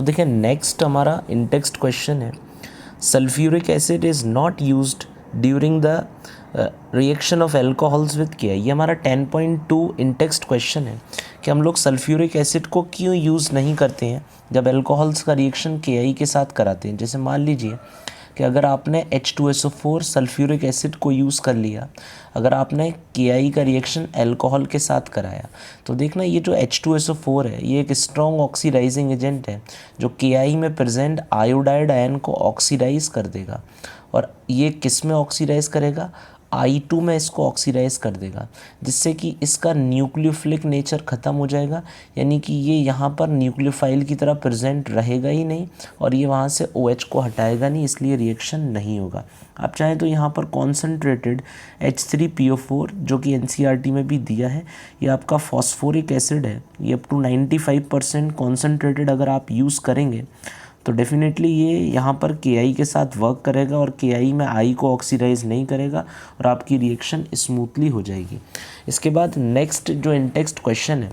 देखिए नेक्स्ट हमारा इन text question है, sulphuric acid is not used during the reaction of alcohols with के आई। ये हमारा 10.2 इन टेक्स्ट क्वेश्चन है कि हम लोग सल्फ्यूरिक एसिड को क्यों यूज़ नहीं करते हैं जब एल्कोहल्स का रिएक्शन के आई के साथ कराते हैं। जैसे मान लीजिए कि अगर आपने H2SO4 सल्फ्यूरिक एसिड को यूज़ कर लिया, अगर आपने के का रिएक्शन अल्कोहल के साथ कराया, तो देखना ये जो H2SO4 है ये एक स्ट्रॉन्ग ऑक्सीडाइजिंग एजेंट है जो के में प्रेजेंट आयोडाइड आयन को ऑक्सीडाइज कर देगा। और ये किस में ऑक्सीडाइज करेगा, I2 में इसको ऑक्सीडाइज कर देगा, जिससे कि इसका न्यूक्लियोफिलिक नेचर ख़त्म हो जाएगा, यानी कि ये यहाँ पर न्यूक्लियोफाइल की तरह प्रेजेंट रहेगा ही नहीं और ये वहाँ से OH को हटाएगा नहीं, इसलिए रिएक्शन नहीं होगा। आप चाहें तो यहाँ पर कॉन्सेंट्रेटेड H3PO4 जो कि NCERT में भी दिया है, ये आपका फॉस्फोरिक एसिड है, ये अप टू 95% कॉन्सेंट्रेटेड अगर आप यूज़ करेंगे तो डेफिनेटली ये यहाँ पर के के साथ वर्क करेगा और के में आई को ऑक्सीडाइज नहीं करेगा और आपकी रिएक्शन स्मूथली हो जाएगी। इसके बाद नेक्स्ट जो इन टेक्स्ट क्वेश्चन है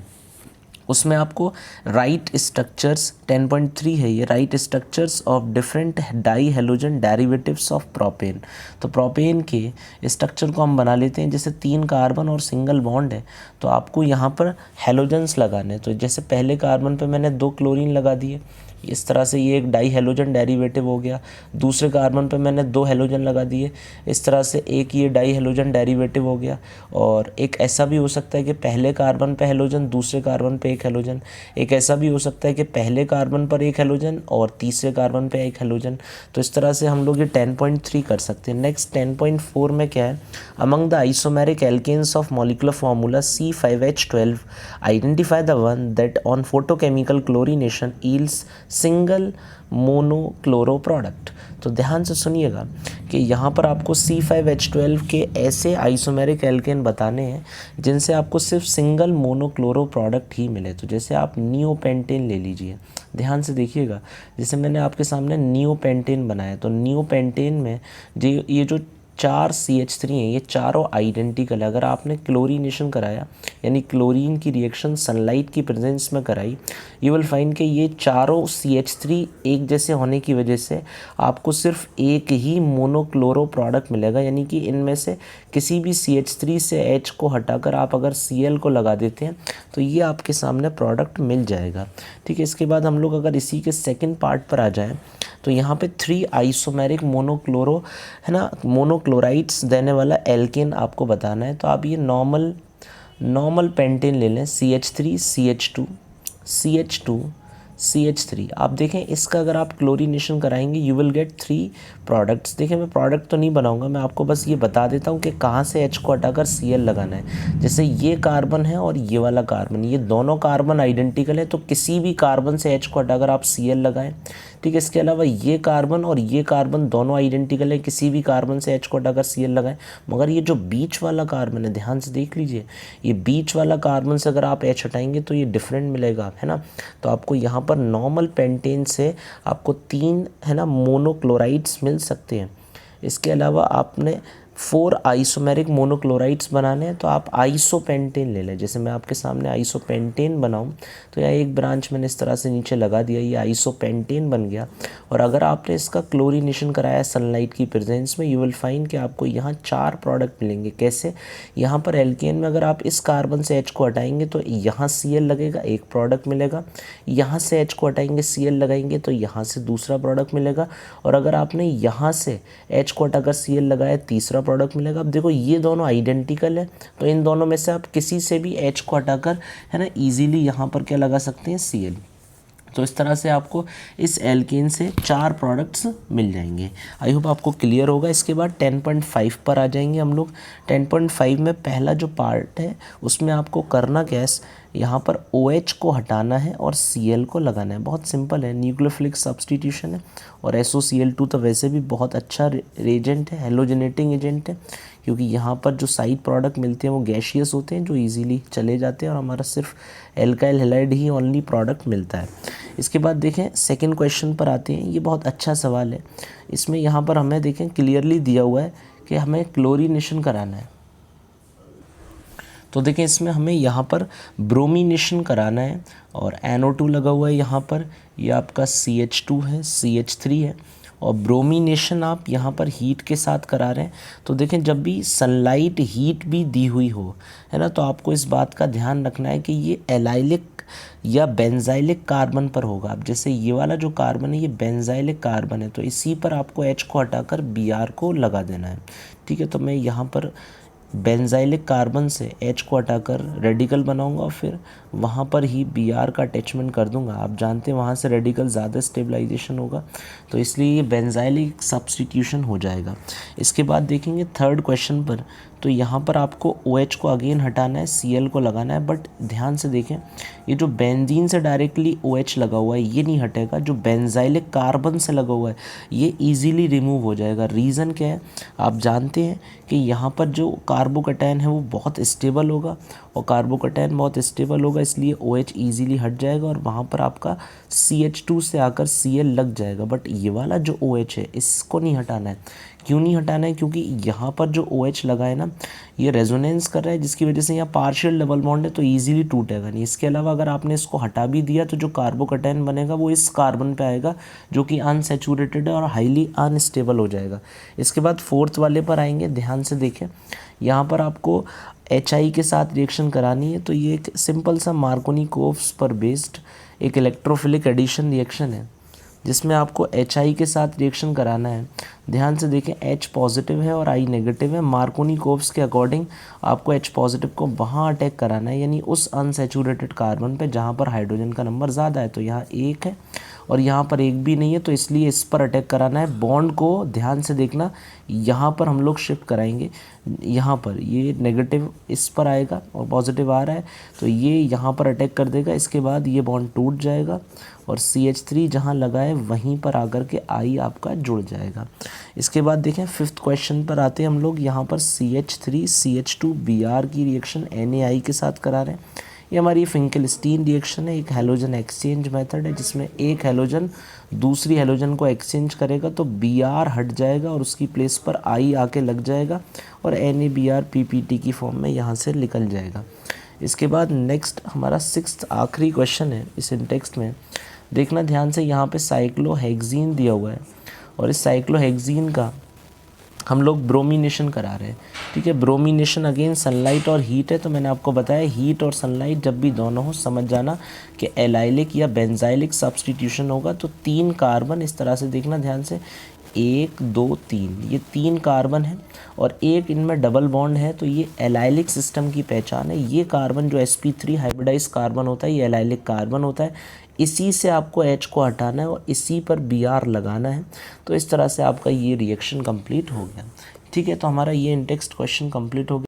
उसमें आपको राइट स्ट्रक्चर्स 10.3 है, ये right structures of different die halogen derivatives of propane. तो प्रोपेन के स्ट्रक्चर को हम बना लेते हैं, जैसे 3 कार्बन और सिंगल बॉन्ड है तो आपको यहाँ पर हेलोजन्स लगाने। तो जैसे पहले कार्बन पे मैंने 2 क्लोरीन लगा दिए, इस तरह से ये एक डाई हेलोजन डेरिवेटिव हो गया। दूसरे कार्बन पे मैंने 2 हेलोजन लगा दिए, इस तरह से एक ये डाई हेलोजन डेरिवेटिव हो गया। और एक ऐसा भी हो सकता है कि पहले कार्बन पे हेलोजन, दूसरे कार्बन पे एक हेलोजन। एक ऐसा भी हो सकता है कि पहले कार्बन पर एक हेलोजन और तीसरे कार्बन पे एक हेलोजन। तो इस तरह से हम लोग ये 10.3 कर सकते हैं। नेक्स्ट 10.4 में क्या है, among the isomeric alkanes of molecular formula C5H12 identify the one that on photochemical chlorination yields single monochloro product. तो ध्यान से सुनिएगा कि यहाँ पर आपको C5H12 के ऐसे आइसोमेरिक एल्केन बताने हैं जिनसे आपको सिर्फ सिंगल मोनोक्लोरो प्रोडक्ट ही मिले। तो जैसे आप नियोपेंटेन ले लीजिए, ध्यान से देखिएगा, जैसे मैंने आपके सामने नियोपेंटेन बनाया तो नियोपेंटेन में ये जो 4 CH3 हैं ये चारों आइडेंटिकल है। अगर आपने क्लोरीनेशन कराया यानी क्लोरीन की रिएक्शन सनलाइट की प्रेजेंस में कराई, यू विल फाइंड कि ये चारों CH3 एक जैसे होने की वजह से आपको सिर्फ एक ही मोनोक्लोरो प्रोडक्ट मिलेगा, यानी कि इनमें से किसी भी CH3 से H को हटाकर आप अगर Cl को लगा देते हैं तो ये आपके सामने प्रोडक्ट मिल जाएगा। ठीक है, इसके बाद हम लोग अगर इसी के सेकेंड पार्ट पर आ जाएँ तो यहाँ पे 3 आइसोमेरिक मोनोक्लोरो है ना, मोनोक्लोराइड्स देने वाला एल्केन आपको बताना है। तो आप ये नॉर्मल पेंटेन ले लें, CH3 CH2 CH2 CH3। आप देखें इसका अगर आप क्लोरीनेशन कराएंगे यू विल गेट 3 प्रोडक्ट्स। देखिए मैं प्रोडक्ट तो नहीं बनाऊंगा, मैं आपको बस ये बता देता हूँ कि कहाँ से H को हटाकर Cl लगाना है। जैसे ये कार्बन है और ये वाला कार्बन, ये दोनों कार्बन आइडेंटिकल है तो किसी भी कार्बन से H को हटाकर आप Cl लगाएं। ठीक है, इसके अलावा ये कार्बन और ये कार्बन दोनों आइडेंटिकल है, किसी भी कार्बन से H को हटाकर Cl लगाएं। मगर ये जो बीच वाला कार्बन है, ध्यान से देख लीजिए, ये बीच वाला कार्बन से अगर आप H हटाएंगे तो ये डिफरेंट मिलेगा, है ना। तो आपको यहाँ पर नॉर्मल पेंटेन से आपको 3 है ना मोनोक्लोराइड्स मिल सकते हैं। इसके अलावा आपने 4 आइसोमेरिक मोनोक्लोराइड्स बनाने हैं तो आप आइसोपेंटेन ले लें। जैसे मैं आपके सामने आइसोपेंटेन बनाऊं तो यहाँ एक ब्रांच मैंने इस तरह से नीचे लगा दिया, ये आइसोपेंटेन बन गया। और अगर आपने इसका क्लोरीनेशन कराया सनलाइट की प्रेजेंस में, यू विल फाइंड कि आपको यहाँ 4 प्रोडक्ट मिलेंगे। कैसे, यहाँ पर एल्केन में अगर आप इस कार्बन से H को हटाएंगे तो यहाँ Cl लगेगा, एक प्रोडक्ट मिलेगा। यहाँ से H को हटाएंगे Cl लगाएंगे तो यहाँ से दूसरा प्रोडक्ट मिलेगा। और अगर आपने यहाँ से H को हटाकर Cl लगाया तीसरा प्रोडक्ट मिलेगा। अब देखो ये दोनों आइडेंटिकल है तो इन दोनों में से आप किसी से भी H को हटाकर है ना इजीली यहाँ पर क्या लगा सकते हैं, Cl। तो इस तरह से आपको इस एल्केन से 4 प्रोडक्ट्स मिल जाएंगे। आई होप आपको क्लियर होगा। इसके बाद 10.5 पर आ जाएंगे हम लोग। 10.5 में पहला जो पार्ट है उसमें आपको करना क्या है, यहाँ पर OH को हटाना है और Cl को लगाना है। बहुत सिंपल है, न्यूक्लियोफिलिक सब्सटीट्यूशन है। और SOCl2 तो वैसे भी बहुत अच्छा एजेंट है, हेलोजेनेटिंग एजेंट है, क्योंकि यहाँ पर जो साइड प्रोडक्ट मिलते हैं वो गैशियस होते हैं जो इजीली चले जाते हैं और हमारा सिर्फ एल्काइल हैलाइड ही ओनली प्रोडक्ट मिलता है। इसके बाद देखें सेकंड क्वेश्चन पर आते हैं। ये बहुत अच्छा सवाल है। इसमें यहाँ पर हमें देखें क्लियरली दिया हुआ है कि हमें क्लोरीनेशन कराना है। तो देखें इसमें हमें यहाँ पर ब्रोमिनेशन कराना है और NO2 लगा हुआ है यहाँ पर, ये आपका CH2 है, CH3 है, और ब्रोमिनेशन आप यहाँ पर हीट के साथ करा रहे हैं। तो देखें जब भी सनलाइट हीट भी दी हुई हो, है ना, तो आपको इस बात का ध्यान रखना है कि ये एलाइलिक या बेंजाइलिक कार्बन पर होगा। अब जैसे ये वाला जो कार्बन है ये बेंजाइलिक कार्बन है, तो इसी पर आपको H को हटाकर Br को लगा देना है। ठीक है, तो मैं यहाँ पर बेंजाइलिक कार्बन से H को हटाकर रेडिकल बनाऊंगा और फिर वहाँ पर ही Br का अटैचमेंट कर दूंगा। आप जानते हैं वहाँ से रेडिकल ज़्यादा स्टेबलाइजेशन होगा, तो इसलिए ये बेंजाइलिक सब्स्टिट्यूशन हो जाएगा। इसके बाद देखेंगे थर्ड क्वेश्चन पर, तो यहाँ पर आपको OH को अगेन हटाना है, Cl को लगाना है, बट ध्यान से देखें ये जो बेंजीन से डायरेक्टली OH लगा हुआ है ये नहीं हटेगा, जो बेंजाइलिक कार्बन से लगा हुआ है ये इजीली रिमूव हो जाएगा। रीज़न क्या है, आप जानते हैं कि यहाँ पर जो कार्बोकैटायन है वो बहुत स्टेबल होगा, और कार्बोकैटायन बहुत स्टेबल होगा इसलिए OH ईजीली हट जाएगा और वहाँ पर आपका CH2 से आकर Cl लग जाएगा। बट ये वाला जो OH है इसको नहीं हटाना है। क्यों नहीं हटाना है, क्योंकि यहाँ पर जो OH लगा है ना ये रेजोनेंस कर रहा है, जिसकी वजह से यहाँ पार्शियल डबल बॉन्ड है तो ईजिली टूटेगा नहीं। इसके अलावा अगर आपने इसको हटा भी दिया तो जो कार्बोकैटायन बनेगा वो इस कार्बन पे आएगा जो कि अनसैचुरेटेड है और हाईली अनस्टेबल हो जाएगा। इसके बाद फोर्थ वाले पर आएंगे, ध्यान से देखें यहाँ पर आपको HI के साथ रिएक्शन करानी है। तो ये एक सिंपल सा मार्कोनी-कोव्स पर बेस्ड एक इलेक्ट्रोफिलिक एडिशन रिएक्शन है जिसमें आपको HI के साथ रिएक्शन कराना है। ध्यान से देखें H पॉजिटिव है और I नेगेटिव है। मार्कोनी-कोव्स के अकॉर्डिंग आपको H पॉजिटिव को वहाँ अटैक कराना है, यानी उस अनसैचुरेटेड कार्बन पे जहाँ पर हाइड्रोजन का नंबर ज़्यादा है। तो यहाँ 1 है और यहाँ पर 1 भी नहीं है, तो इसलिए इस पर अटैक कराना है। बॉन्ड को ध्यान से देखना, यहाँ पर हम लोग शिफ्ट कराएंगे, यहाँ पर ये नेगेटिव इस पर आएगा और पॉजिटिव आ रहा है तो ये यहाँ पर अटैक कर देगा। इसके बाद ये बॉन्ड टूट जाएगा और CH3 जहाँ लगा है वहीं पर आकर के I आपका जुड़ जाएगा। इसके बाद देखें फिफ्थ क्वेश्चन पर आते हैं हम लोग। यहाँ पर CH3 CH2 Br की रिएक्शन NaI के साथ करा रहे हैं। ये हमारी फिंकेलस्टीन रिएक्शन है, एक हेलोजन एक्सचेंज मेथड है जिसमें एक हेलोजन दूसरी हेलोजन को एक्सचेंज करेगा तो Br हट जाएगा और उसकी प्लेस पर I आके लग जाएगा और NaBr PPT की फॉर्म में यहाँ से निकल जाएगा। इसके बाद नेक्स्ट हमारा सिक्स्थ आखिरी क्वेश्चन है इस इंटेक्स्ट में। देखना ध्यान से, यहाँ पे साइक्लोहेक्सीन दिया हुआ है और इस साइक्लोहेक्सीन का हम लोग ब्रोमिनेशन करा रहे हैं। ठीक है, ब्रोमिनेशन अगेन सनलाइट और हीट है, तो मैंने आपको बताया हीट और सनलाइट जब भी दोनों हो समझ जाना कि एलाइलिक या बेंजाइलिक सब्स्टिट्यूशन होगा। तो 3 कार्बन इस तरह से देखना ध्यान से, 1 2 3, ये 3 कार्बन है और एक इनमें डबल बॉन्ड है, तो ये एलाइलिक सिस्टम की पहचान है। ये कार्बन जो sp3 हाइब्रिडाइज कार्बन होता है ये एलाइलिक कार्बन होता है। इसी से आपको H को हटाना है और इसी पर Br लगाना है। तो इस तरह से आपका ये रिएक्शन कंप्लीट हो गया। ठीक है, तो हमारा ये इंटेक्स्ट क्वेश्चन कंप्लीट हो गया।